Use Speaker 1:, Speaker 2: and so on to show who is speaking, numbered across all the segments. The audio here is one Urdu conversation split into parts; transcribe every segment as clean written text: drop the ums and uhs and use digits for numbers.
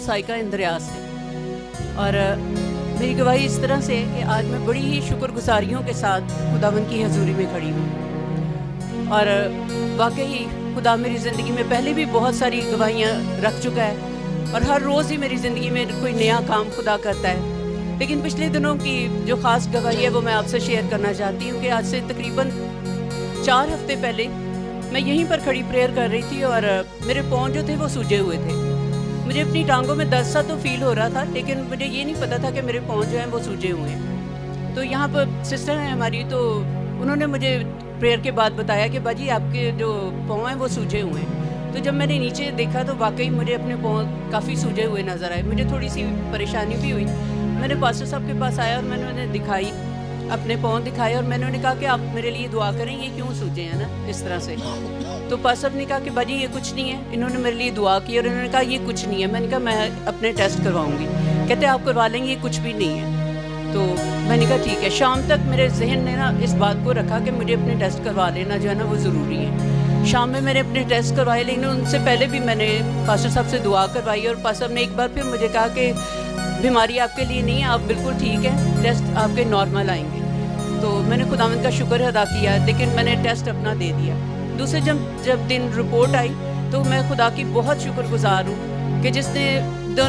Speaker 1: سائقہ اندریاس ہے، اور میری گواہی اس طرح سے ہے کہ آج میں بڑی ہی شکر گزاریوں کے ساتھ خداوند کی حضوری میں کھڑی ہوں، اور واقعی خدا میری زندگی میں پہلے بھی بہت ساری گواہیاں رکھ چکا ہے، اور ہر روز ہی میری زندگی میں کوئی نیا کام خدا کرتا ہے۔ لیکن پچھلے دنوں کی جو خاص گواہی ہے وہ میں آپ سے شیئر کرنا چاہتی ہوں کہ آج سے تقریباً 4 ہفتے پہلے میں یہیں پر کھڑی پریئر کر رہی تھی، اور میرے پاؤں جو تھے وہ سوجے ہوئے تھے۔ مجھے اپنی ٹانگوں میں درد سا تو فیل ہو رہا تھا، لیکن مجھے یہ نہیں پتا تھا کہ میرے پاؤں جو ہیں وہ سوجے ہوئے ہیں۔ تو یہاں پر سسٹر ہیں ہماری، تو انہوں نے مجھے پریئر کے بعد بتایا کہ باجی آپ کے جو پاؤں ہیں وہ سوجے ہوئے ہیں۔ تو جب میں نے نیچے دیکھا تو واقعی مجھے اپنے پاؤں کافی سوجے ہوئے نظر آئے۔ مجھے تھوڑی سی پریشانی بھی ہوئی۔ میں نے پاسٹر صاحب کے پاس آیا اور میں نے انہیں دکھائی، اپنے پاؤں دکھائے، اور میں نے انہیں کہا کہ آپ میرے لیے دعا کریں، یہ کیوں سوجے ہیں نا اس طرح سے۔ تو پاسٹر صاحب نے کہا کہ باجی یہ کچھ نہیں ہے۔ انہوں نے میرے لیے دعا کی اور انہوں نے کہا یہ کچھ نہیں ہے۔ میں نے کہا میں اپنے ٹیسٹ کرواؤں گی۔ کہتے آپ کروا لیں گے، یہ کچھ بھی نہیں ہے۔ تو میں نے کہا ٹھیک ہے۔ شام تک میرے ذہن نے نا اس بات کو رکھا کہ مجھے اپنے ٹیسٹ کروا لینا جو ہے نا وہ ضروری ہے۔ شام میں نے اپنے ٹیسٹ کروائے، لیکن ان سے پہلے بھی میں نے پاسٹر صاحب سے دعا کروائی، اور پاسٹر صاحب نے ایک بار پھر مجھے کہا کہ بیماری آپ کے لیے نہیں ہے، آپ بالکل ٹھیک ہیں، ٹیسٹ آپ کے نارمل آئیں گے۔ تو میں نے خداوند کا شکر ادا کیا، لیکن میں نے ٹیسٹ اپنا دے دیا۔ دوسرے جب دن رپورٹ آئی تو میں خدا کی بہت شکر گزار ہوں کہ جس نے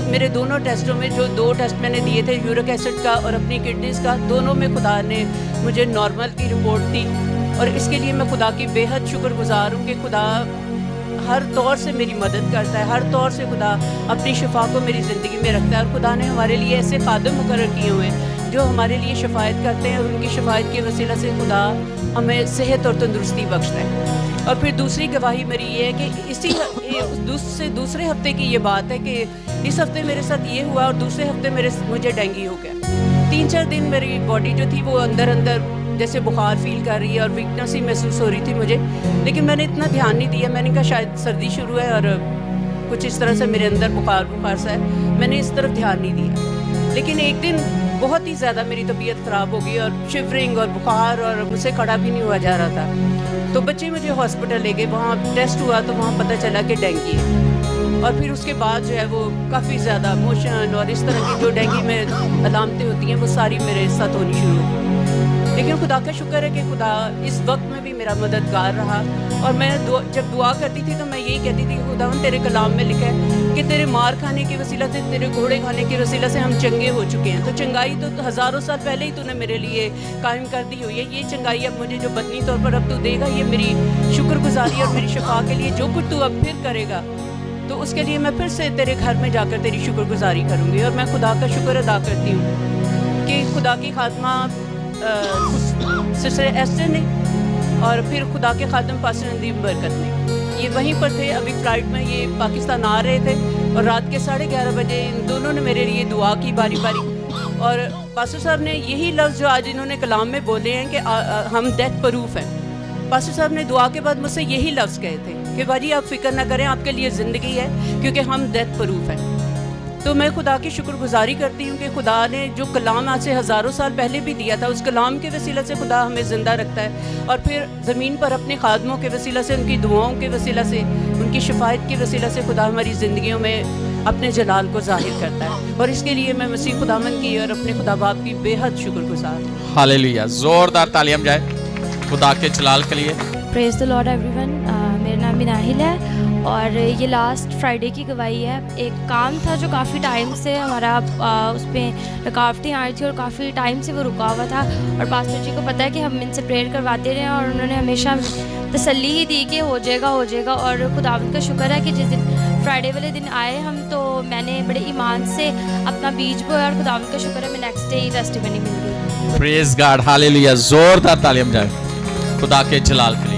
Speaker 1: میرے دونوں ٹیسٹوں میں جو 2 ٹیسٹ میں نے دیے تھے، یورک ایسڈ کا اور اپنی کڈنیز کا، دونوں میں خدا نے مجھے نارمل کی رپورٹ دی، اور اس کے لیے میں خدا کی بے حد شکر گزار ہوں کہ خدا ہر طور سے میری مدد کرتا ہے، ہر طور سے خدا اپنی شفا کو میری زندگی میں رکھتا ہے، اور خدا نے ہمارے لیے ایسے خادم مقرر کیے ہوئے ہیں جو ہمارے لیے شفاعت کرتے ہیں، اور ان کی شفاعت کے وسیلہ سے خدا ہمیں صحت اور تندرستی بخشتا ہے۔ اور پھر دوسری گواہی میری یہ ہے کہ دوسرے ہفتے کی یہ بات ہے کہ اس ہفتے میرے ساتھ یہ ہوا، اور دوسرے ہفتے مجھے ڈینگی ہو گیا۔ 3-4 دن میری باڈی جو تھی وہ اندر جیسے بخار فیل کر رہی ہے اور ویکنس ہی محسوس ہو رہی تھی مجھے، لیکن میں نے اتنا دھیان نہیں دیا۔ میں نے کہا شاید سردی شروع ہے اور کچھ اس طرح سے میرے اندر بخار سا ہے، میں نے اس طرف دھیان نہیں دیا۔ لیکن ایک دن بہت ہی زیادہ میری طبیعت خراب ہو گئی، اور شیورنگ اور بخار، اور مجھ سے کھڑا بھی نہیں ہوا جا رہا تھا۔ تو بچے مجھے ہاسپٹل لے گئے، وہاں ٹیسٹ ہوا تو وہاں پتہ چلا کہ ڈینگی ہے، اور پھر اس کے بعد جو ہے وہ کافی زیادہ موشن اور اس طرح کی جو ڈینگی میں علامتیں ہوتی ہیں وہ ساری میرے ساتھ ہونی شروع ہو گئی۔ لیکن خدا کا شکر ہے کہ خدا اس وقت میں بھی میرا مددگار رہا، اور میں جب دعا کرتی تھی تو میں یہی کہتی تھی کہ خداوند تیرے کلام میں لکھا ہے کہ تیرے مار کھانے کی وسیلہ سے، تیرے گھوڑے کھانے کی وسیلہ سے ہم چنگے ہو چکے ہیں۔ تو چنگائی تو ہزاروں سال پہلے ہی تو نے میرے لیے قائم کر دی ہوئی ہے، یہ چنگائی اب مجھے جو بدنی طور پر اب تو دے گا، یہ میری شکر گزاری اور میری شفا کے لیے جو کچھ تو اب پھر کرے گا، تو اس کے لیے میں پھر سے تیرے گھر میں جا کر تیری شکر گزاری کروں گی۔ اور میں خدا کا شکر ادا کرتی ہوں کہ خدا کی خاتمہ سسٹر ایسٹر نے، اور پھر خدا کے خادم پاسٹر ندیم برکت نے، یہ وہیں پر تھے۔ ابھی فلائٹ میں یہ پاکستان آ رہے تھے، اور رات کے 11:30 بجے ان دونوں نے میرے لیے دعا کی باری باری، اور پاسٹر صاحب نے یہی لفظ جو آج انہوں نے کلام میں بولے ہیں کہ ہم ڈیتھ پروف ہیں، پاسٹر صاحب نے دعا کے بعد مجھ سے یہی لفظ کہے تھے کہ باجی آپ فکر نہ کریں، آپ کے لیے زندگی ہے، کیونکہ ہم ڈیتھ پروف ہیں۔ تو میں خدا کی شکر گزاری کرتی ہوں کہ خدا نے جو کلام آج سے ہزاروں سال پہلے بھی دیا تھا، اس کلام کے وسیلہ سے خدا ہمیں زندہ رکھتا ہے، اور پھر زمین پر اپنے خادموں کے وسیلہ سے، ان کی دعاؤں کے وسیلہ سے، ان کی شفاعت کے وسیلہ سے خدا ہماری زندگیوں میں اپنے جلال کو ظاہر کرتا ہے، اور اس کے لیے میں مسیح خداوند کی اور اپنے خدا باپ کی بے حد شکر گزار ہوں۔
Speaker 2: ہاللیلویا، زوردار تعلیم جائے خدا کے جلال کے لیے۔
Speaker 3: پریز دی لارڈ ایوری ون۔ میرا نام مناہل ہے، اور یہ لاسٹ فرائیڈے کی گواہی ہے۔ ایک کام تھا جو کافی ٹائم سے ہمارا اس پہ رکاوٹیں آئی تھی، اور کافی ٹائم سے وہ رکا ہوا تھا، اور پاسٹر جی کو پتہ ہے کہ ہم ان سے پریئر کرواتے رہے، اور انہوں نے ہمیشہ تسلی ہی دی کہ ہو جائے گا ہو جائے گا۔ اور خداوند کا شکر ہے کہ جس دن فرائیڈے والے دن آئے ہم، تو میں نے بڑے ایمان سے اپنا بیج بویا، اور خداوند کا شکر ہے میں نیکسٹ ڈے ہی ٹیسٹیمنی مل گئی۔
Speaker 2: پریز گاڈ، ہاللیلویا، زوردار تعلیم جائے خدا کے جلال کے لیے۔